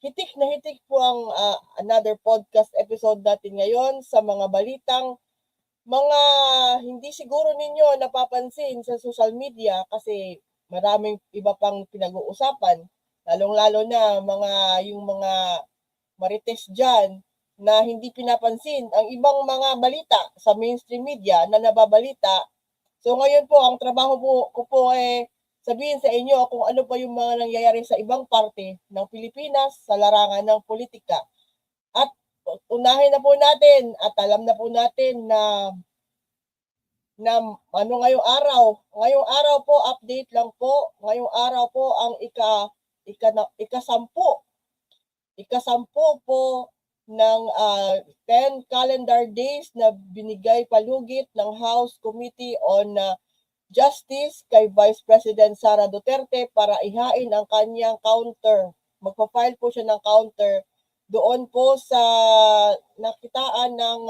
hitik na hitik po ang another podcast episode natin ngayon sa mga balitang mga hindi siguro ninyo napapansin sa social media kasi maraming iba pang pinag-uusapan, lalong-lalo na yung mga marites dyan na hindi pinapansin ang ibang mga balita sa mainstream media na nababalita. So ngayon po, ang trabaho ko po sabihin sa inyo kung ano pa yung mga nangyayari sa ibang parte ng Pilipinas sa larangan ng politika. At unahin na po natin at alam na po natin na ano ngayong araw. Ngayong araw po, update lang po. Ngayong araw po ang ikasampu po ng 10 calendar days na binigay palugit ng House Committee on Justice kay Vice President Sara Duterte para ihain ang kanyang counter. Magpa-file po siya ng counter doon po sa nakitaan ng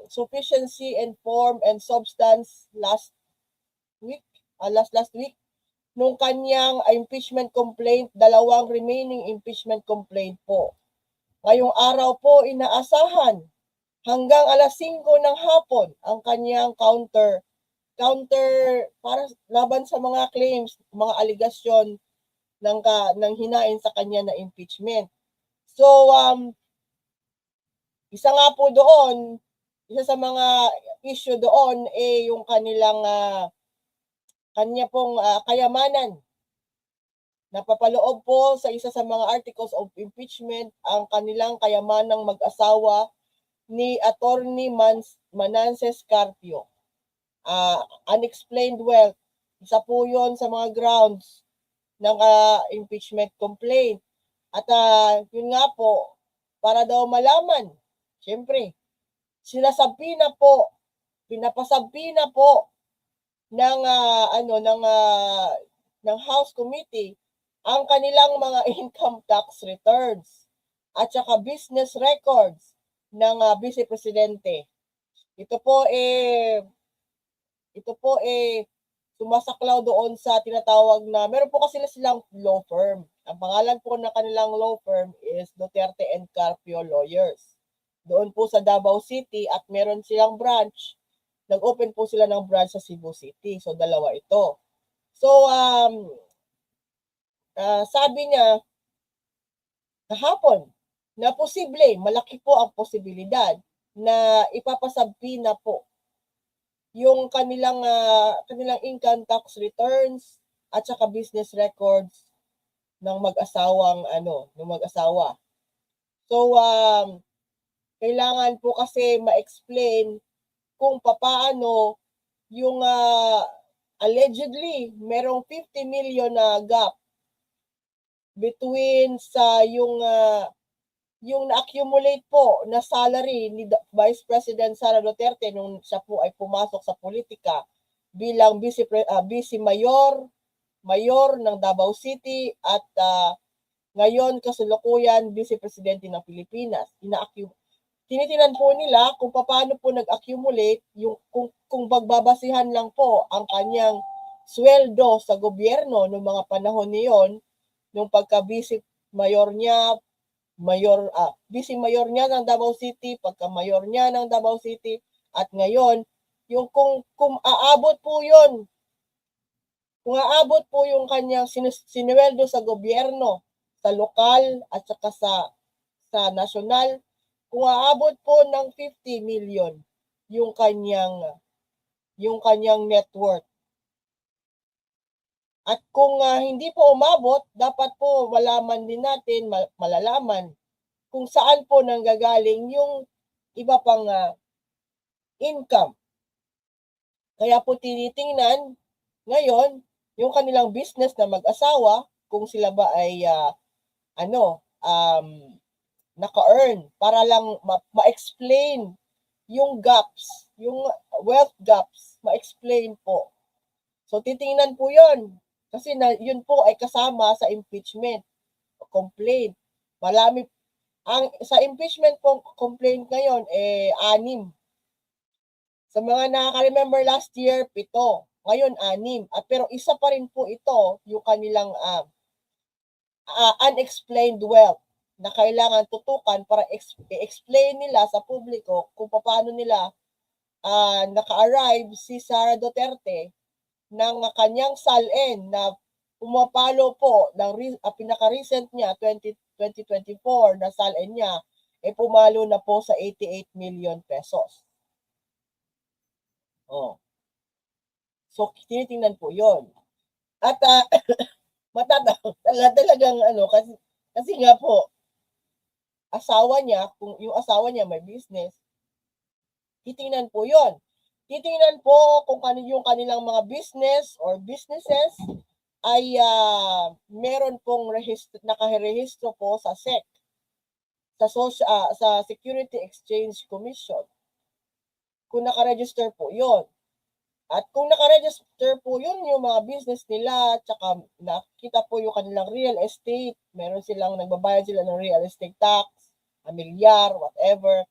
sufficiency in form and substance last week nung kanyang impeachment complaint, dalawang remaining impeachment complaint po. Ngayong araw po inaasahan hanggang alas 5 ng hapon ang kanyang counter para laban sa mga claims, mga aligasyon ng hinain sa kanya na impeachment. So isa sa mga issue doon yung kanya pong kayamanan. Napapaloob po sa isa sa mga articles of impeachment ang kanilang kayamanang mag-asawa ni Attorney Manances Carpio. Unexplained wealth, isa po yun sa mga grounds ng impeachment complaint. At yun nga po, para daw malaman, syempre, pinapasabi na po ng ng House Committee ang kanilang mga income tax returns at saka business records ng Vice Presidente. Ito po sumasaklaw doon sa tinatawag na, meron po kasi silang law firm. Ang pangalan po ng kanilang law firm is Duterte and Carpio Lawyers. Doon po sa Davao City at meron silang branch. Nag-open po sila ng branch sa Cebu City. So, dalawa ito. So, sabi niya kahapon na malaki po ang posibilidad na ipapasabina po yung kanilang income tax returns at saka business records ng mag-asawa. So kailangan po kasi ma-explain kung paano yung allegedly merong 50 million na gap between sa yung na-accumulate po na salary ni Vice President Sara Duterte nung siya po ay pumasok sa politika bilang vice mayor ng Davao City at ngayon kasalukuyan Vice Presidente ng Pilipinas. Tinitinan po nila kung paano po nag-accumulate kung bagbabasihan lang po ang kanyang sweldo sa gobyerno noong mga panahon niyon nung pagka-vice mayor niya vice mayor niya ng Davao City, pagka-mayor niya ng Davao City, at ngayon, yung kung aabot po yung kanyang sinuweldo sa gobyerno, sa lokal at saka sa nasyonal, kung aabot po ng 50 million yung kanyang net worth. At kung hindi po umabot, dapat po malalaman kung saan po nanggagaling yung iba pang income. Kaya po tinitingnan ngayon yung kanilang business na mag-asawa kung sila ba ay naka-earn para lang ma-explain yung gaps, yung wealth gaps, ma-explain po. So titingnan po yun kasi yun po ay kasama sa impeachment complaint. Sa impeachment complaint ngayon 6. Sa mga nakaka-remember last year 7, ngayon 6. Pero isa pa rin po ito yung kanilang unexplained wealth na kailangan tutukan para i-explain nila sa publiko kung paano nila naka-arrive si Sara Duterte ng kanyang salin na pumapalo po ng pinaka-recent niya 2024 na salin niya pumalo na po sa 88 million pesos. Oh. So tinitingnan po 'yon. At talagang kasi nga po asawa niya, kung yung asawa niya may business, titingnan po 'yon. Titingnan po kung yung kanilang mga business or businesses ay meron pong nakarehistro po sa SEC, sa Security Exchange Commission. Kung nakaregister po 'yon. At kung nakaregister po yun yung mga business nila, tsaka nakita po yung kanilang real estate, meron silang nagbabayad sila ng real estate tax, amilyar, whatever,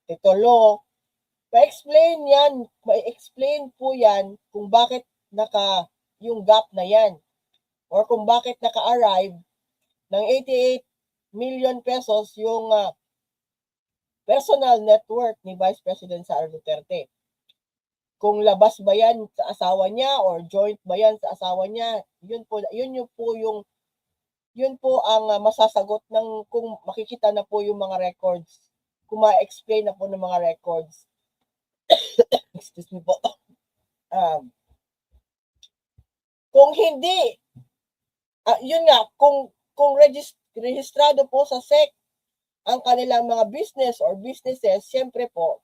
titulo, ma-explain po yan kung bakit yung gap na yan, or kung bakit naka-arrive ng 88 million pesos yung personal net worth ni Vice President Sara Duterte. Kung labas ba yan sa asawa niya or joint ba yan sa asawa niya, yun po ang masasagot ng kung makikita na po yung mga records, kung ma-explain na po ng mga records. Excuse me po. Kung hindi, yun nga, kung rehistrado po sa SEC ang kanilang mga business or businesses, syempre po,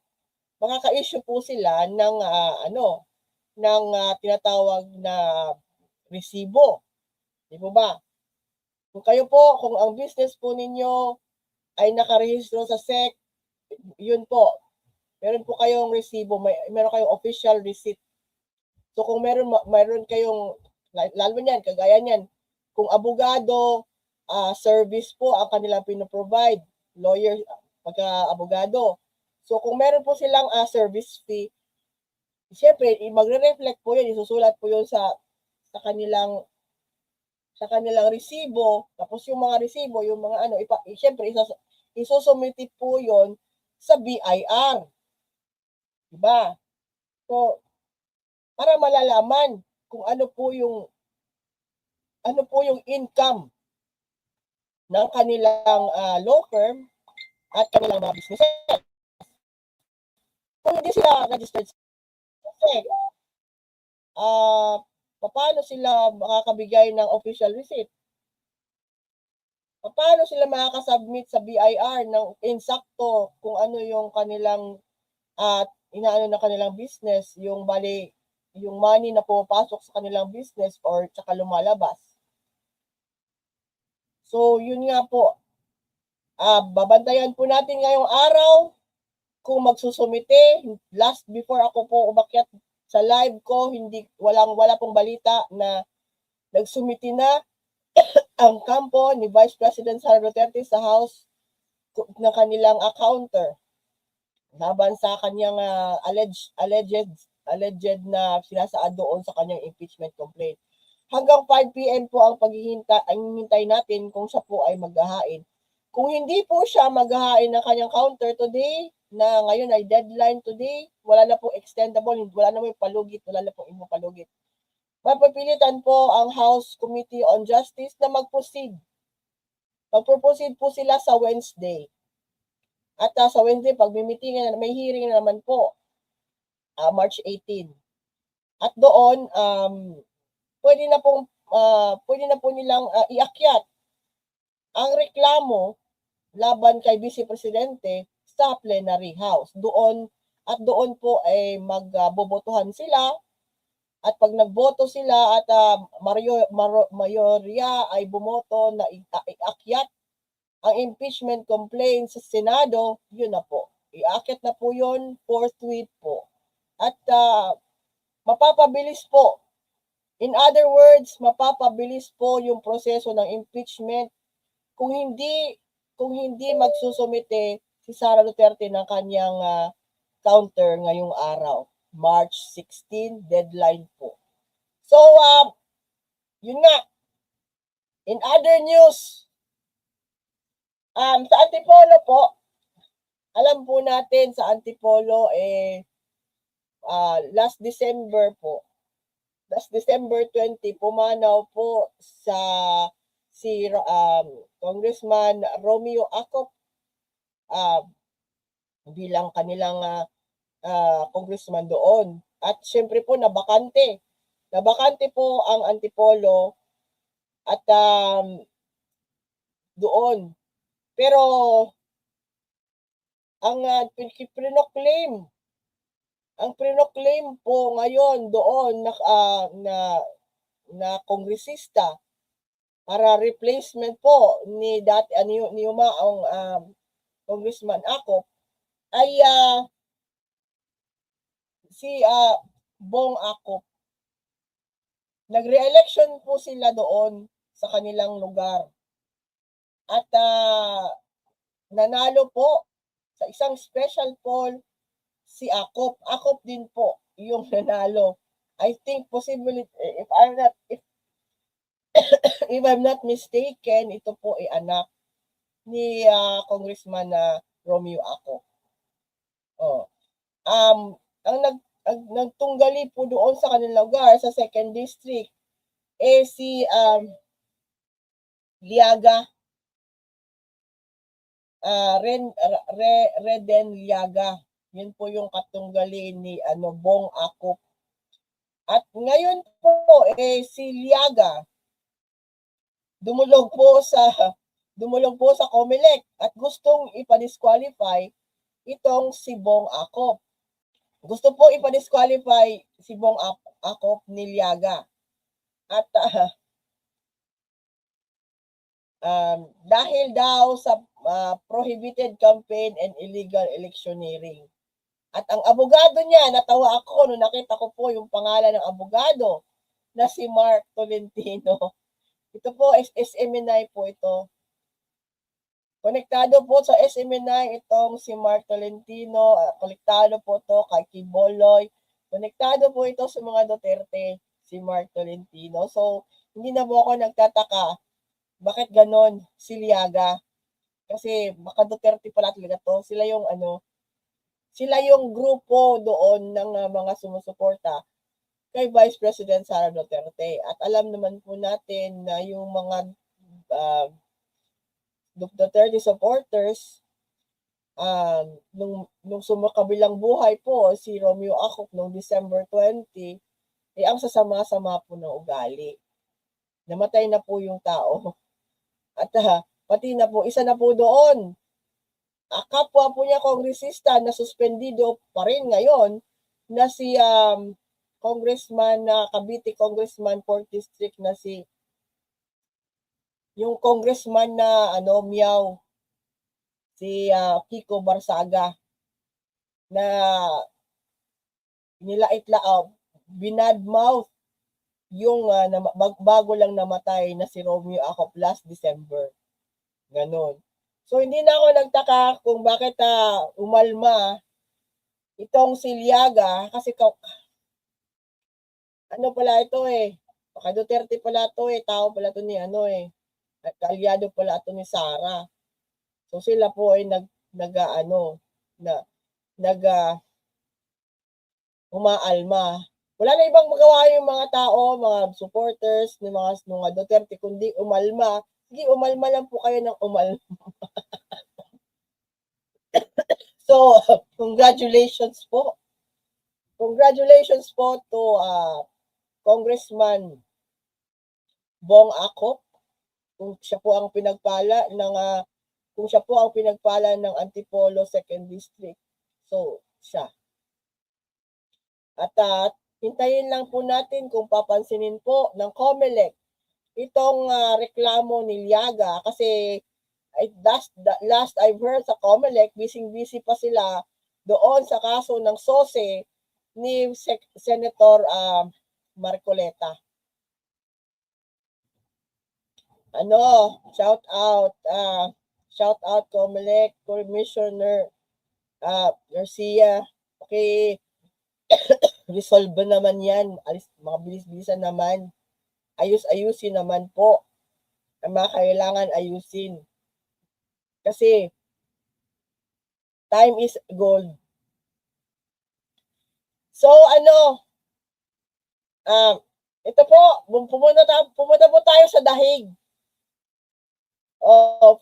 makaka-issue po sila ng tinatawag na resibo. Di po ba? Kung ang business po ninyo ay nakarehistro sa SEC, yun po, meron po kayong resibo, meron kayong official receipt. So kung meron kayong, lalo niyan, kagaya niyan, kung abogado, service po ang kanilang pinoprovide, lawyer, pagka-abogado. So kung meron po silang service fee, siyempre magre-reflect po yun, isusulat po yun sa kanilang resibo. Tapos yung mga resibo, yung mga siyempre isusumiti po yun sa BIR. Diba? So para malalaman kung ano po yung income ng kanilang law firm at kanilang mga businesses. Kung hindi sila registered sa SEC, paano sila makakabigay ng official receipt? Paano sila makakasubmit sa BIR ng insakto kung ano yung kanilang inaano na kanilang business, yung money na pumapasok sa kanilang business or tsaka lumalabas. So yun nga po, babantayan po natin ngayong araw kung magsusumite. Last before ako po umakyat sa live ko, wala pong balita na nagsumiti na ang kampo ni Vice President Sara Duterte sa House ng kanilang counter laban sa kanyang alleged na sinasaad doon sa kanyang impeachment complaint. Hanggang 5 p.m. po ang hinihintay natin kung siya po ay maghahain. Kung hindi po siya maghahain ng kanyang counter today, na ngayon ay deadline today, wala na po extendable, wala na po palugit, wala na po palugit. Mapapilitan po ang House Committee on Justice na mag-proceed. Mag-proceed po sila sa Wednesday. At sa Wednesday, pag may hearing na naman po, March 18. At doon, pwede na po nilang iakyat ang reklamo laban kay Vice Presidente sa plenary house. Doon po ay magbobotohan sila, at pag nagboto sila at mayorya ay bumoto na iakyat ang impeachment complaint sa Senado, yun na po. Iakyat na po yun, forthwith po. At mapapabilis po. In other words, mapapabilis po yung proseso ng impeachment kung hindi magsusumite si Sara Duterte ng kanyang counter ngayong araw, March 16, deadline po. So, yun nga, In other news, sa Antipolo po, alam po natin sa Antipolo, last December 20, pumanaw po si Congressman Romeo Acop bilang kanilang congressman doon. At syempre po nabakante. Nabakante po ang Antipolo at doon. Pero ang pinoclaim po ngayon doon na kongresista para replacement po ni yumaong Congressman Acop ay si Bong Acop. Nagre-election po sila doon sa kanilang lugar. At nanalo po sa isang special poll si Acop. Acop din po yung nanalo. I think possibly if I'm not mistaken, ito po ay anak ni Congressman Romeo Acop. Ang nagtunggali po doon sa kanilang lugar sa 2nd District si Liaga, Reden Liaga. Yun po yung katunggali ni Bong Acop. At ngayon po si Liaga dumulog po sa COMELEC at gustong ipa-disqualify itong si Bong Acop. Gusto po ipa-disqualify si Bong Acop ni Liaga. At dahil daw sa prohibited campaign and illegal electioneering. At ang abogado niya, natawa ako nung nakita ko po yung pangalan ng abogado na si Mark Tolentino. Ito po, SMNI po ito. Konektado po sa SMNI itong si Mark Tolentino. Konektado po ito kay Kiboloy. Konektado po ito sa mga Duterte, si Mark Tolentino. So, hindi na po ako nagtataka bakit ganon si Liaga. Kasi baka Duterte pala talaga to. Sila yung grupo doon ng mga sumusuporta kay Vice President Sara Duterte. At alam naman po natin na yung mga Duterte supporters, nung sumakabilang buhay po si Romeo Acop noong December 20, ang sasama-sama po ng ugali. Namatay na po yung tao. At pati na po, isa na po doon. Kapwa po niya kongresista na suspendido pa rin ngayon na si Congressman Cavite Congressman 4th District na yung congressman na Miao, si Kiko Barsaga, na binadmouth yung bago lang namatay na si Romeo Acop last December. Ganon. So, hindi na ako nagtaka kung bakit umalma itong si Liaga kasi pala ito baka Duterte pala ito tao pala ito ni at aliado pala ito ni Sara. So, sila po ay umaalma. Wala na ibang magawa yung mga tao, mga supporters ni mga Duterte kundi umalma. Sige, umalma lang po kayo ng umalma. So, congratulations po. Congratulations po to Congressman Bong Acop. Kung siya po ang pinagpala ng Antipolo 2nd District. So, siya. At hintayin lang po natin kung papansinin po ng COMELEC itong reklamo ni Liaga kasi last I've heard sa COMELEC, busy pa sila doon sa kaso ng SOSE ni Senator Marcoleta. Shout out COMELEC Commissioner Garcia. Okay, resolve naman yan. Mga bilis-bilisan naman. Ayusin naman po. na mga kailangan ayusin. Kasi time is gold. So ito po, pumunta po tayo sa Dahig.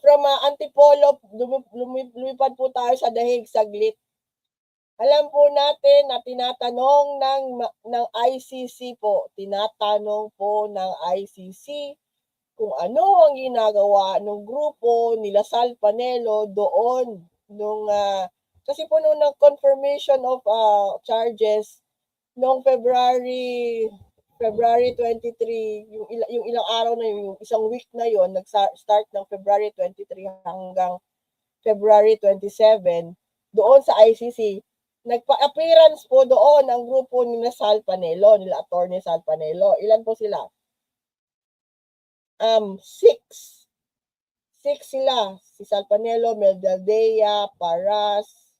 From Antipolo, lumipad po tayo sa Dahig saglit. Alam po natin na tinatanong ng ICC po, ng ICC kung ano ang ginagawa ng grupo nila Sal Panelo doon kasi po nung confirmation of charges noong February 23, yung ilang araw na yun, yung isang week na yon, nag-start ng February 23 hanggang February 27, doon sa ICC, nagpa-appearance po doon ang grupo nila Sal Panelo, nila Attorney Sal Panelo. Ilan po sila? 6. 6 sila. Si Sal Panelo, Meldaldea, Paras,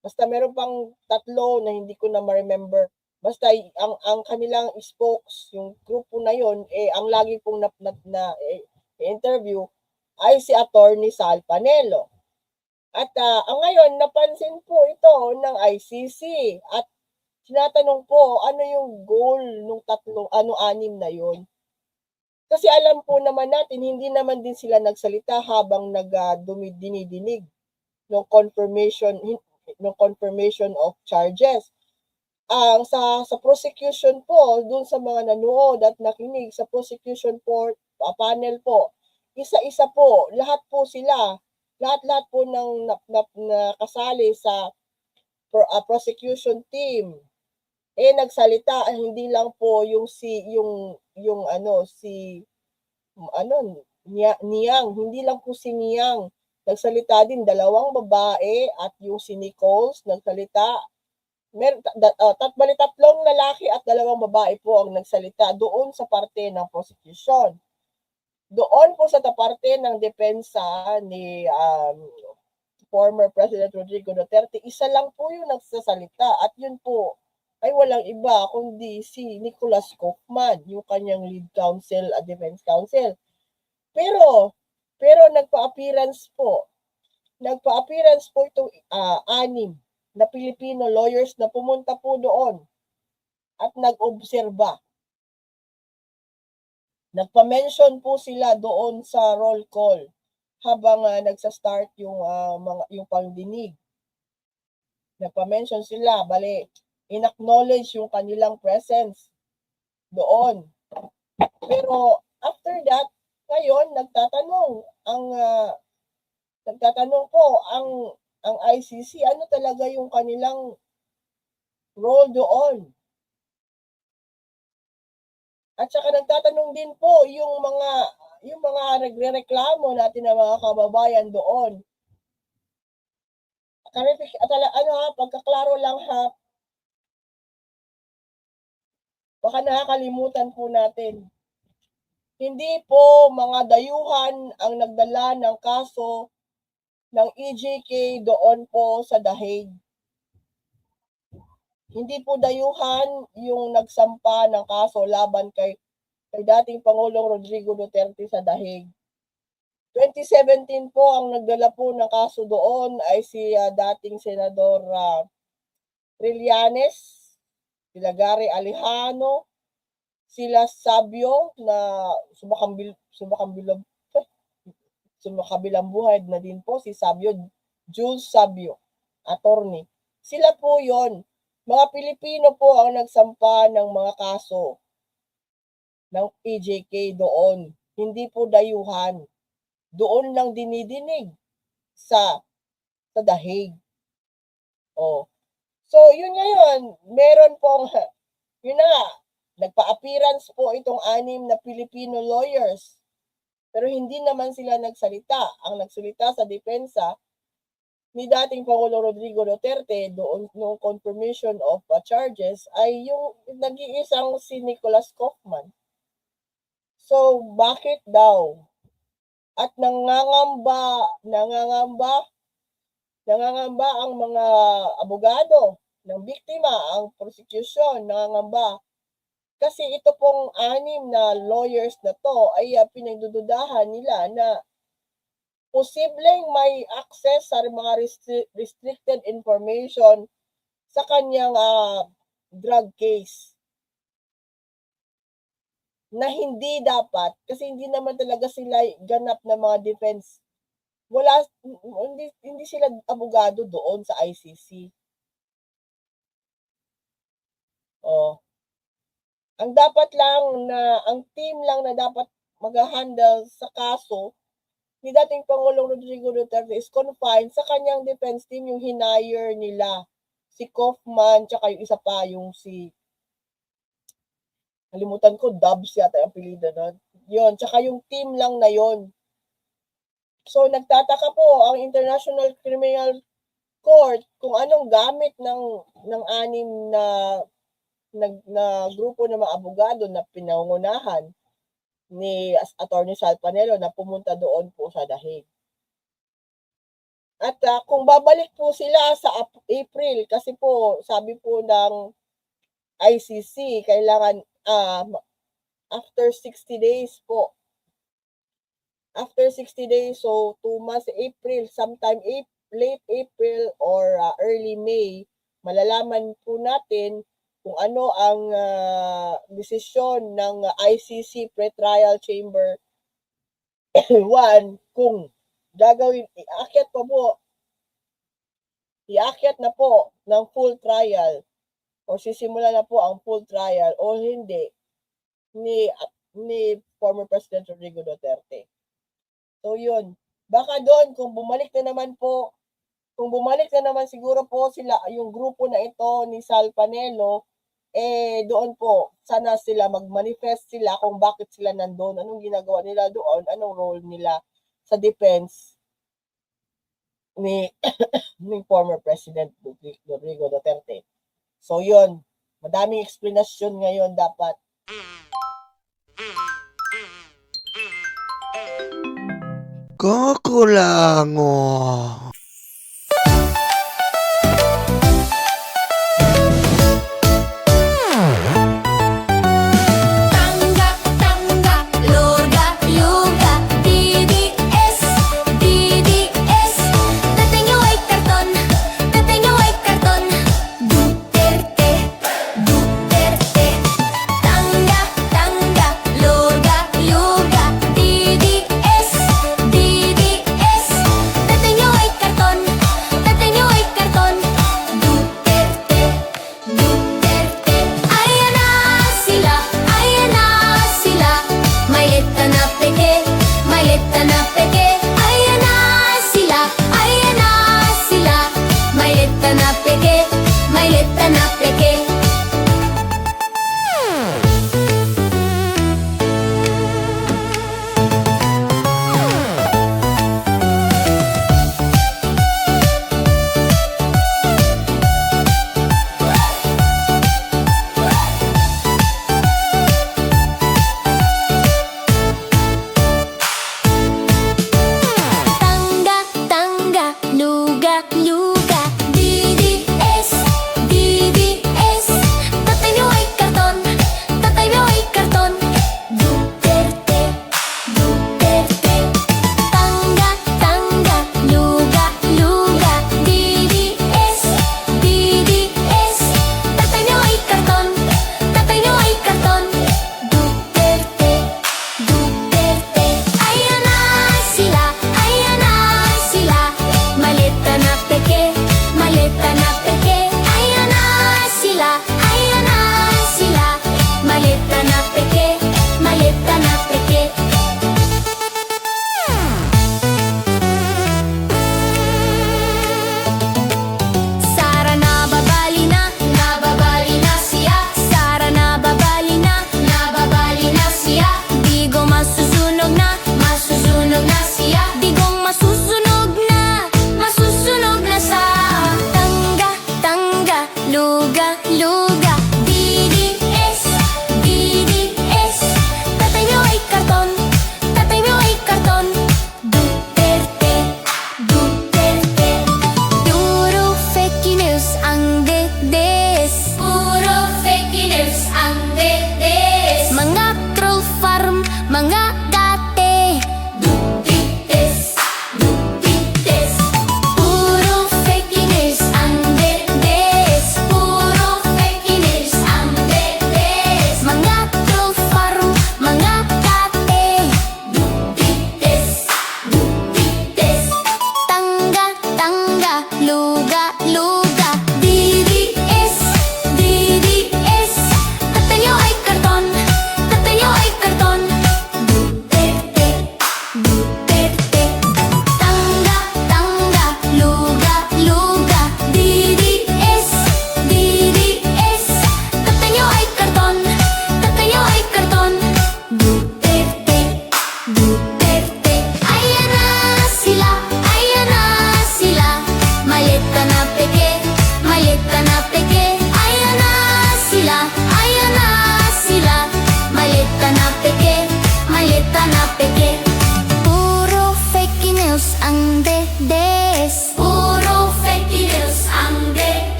basta meron pang 3 na hindi ko na ma-remember. Basta ang kanilang spokes, yung grupo na yon, ang lagi pong interview ay si Attorney Sal Panelo. At ngayon, napansin po ito ng ICC at tinatanong po ano yung goal ng 6 na yon. Kasi alam po naman natin, hindi naman din sila nagsalita habang dinidinig ng confirmation of charges. Sa prosecution po, dun sa mga nanood at nakinig sa prosecution panel po, isa-isa po, lahat po ng nakasali sa prosecution team nagsalita, hindi lang po Niang, hindi lang po si Niang. Nagsalita din 2 babae at yung si Nichols nagsalita. Bali 3 lalaki at 2 babae po ang nagsalita doon sa parte ng prosecution. Doon po sa parte ng depensa ni former President Rodrigo Duterte, isa lang po yung nagsasalita at yun po ay walang iba kundi si Nicholas Kaufman, yung kanyang lead counsel at defense counsel. Pero nagpa-appearance po itong 6 na Filipino lawyers na pumunta po doon at nag-obserba. Nagpa-mention po sila doon sa roll call habang nagsa-start yung pangdinig. Nagpa-mention sila, in-acknowledge yung kanilang presence doon. Pero after that, ngayon nagtatanong po ang ICC ano talaga yung kanilang role doon. At saka nagtatanong din po yung mga nagrereklamo natin ng mga kababayan doon. Pagkaklaro lang ha, baka nakakalimutan po natin. Hindi po mga dayuhan ang nagdala ng kaso ng EJK doon po sa Dahig. Hindi po dayuhan yung nagsampa ng kaso laban kay dating Pangulong Rodrigo Duterte sa Dahig. 2017 po ang nagdala po ng kaso doon ay si dating Senador Trillanes, sila Gary Alejano, sila Sabio na sumakabilang buhay na din po si Sabio, Jules Sabio, attorney. Sila po yon. Mga Pilipino po ang nagsampa ng mga kaso ng EJK doon. Hindi po dayuhan. Doon lang dinidinig sa Dahig. So, yun ngayon, meron pong, yun na nga, nagpa-appearance po itong 6 na Filipino lawyers. Pero hindi naman sila nagsalita. Ang nagsalita sa depensa ni dating Pangulo Rodrigo Duterte doon no confirmation of charges ay yung nag-iisang si Nicholas Kaufman. So, bakit daw? At nangangamba ang mga abogado ng biktima, ang prosecution, nangangamba Kasi ito pong 6 na lawyers na to ay pinagdududahan nila na posibleng may access sa mga restricted information sa kanyang drug case. Na hindi dapat kasi hindi naman talaga sila ganap na mga defense. Hindi sila abogado doon sa ICC. Oh. Ang dapat lang na ang team lang na dapat mag-handle sa kaso ni dating Pangulong Rodrigo Duterte is confined sa kanyang defense team, yung hinire nila. Si Kaufman, tsaka yung isa pa, yung nalimutan ko, Dubs yata ang apelyido nun. Yun, tsaka yung team lang na yun. So, nagtataka po ang International Criminal Court kung anong gamit ng 6 na grupo ng mga abogado na pinangunahan ni Attorney Sal Panelo na pumunta doon po sa The Hague. At kung babalik po sila sa April, kasi po sabi po ng ICC, kailangan after 60 days po. After 60 days, so 2 months, April, sometime late April or early May, malalaman po natin kung ano ang desisyon ng ICC Pretrial Chamber 1 kung gagawin, iakyat na po ng full trial o sisimula na po ang full trial o hindi ni former President Rodrigo Duterte. So yun, baka doon kung bumalik na naman siguro po sila, yung grupo na ito ni Sal Panelo, doon po, sana sila mag-manifest sila kung bakit sila nandoon, anong ginagawa nila doon, anong role nila sa defense ni former President Rodrigo Duterte. So yun, madaming explanation ngayon dapat. Kakulango.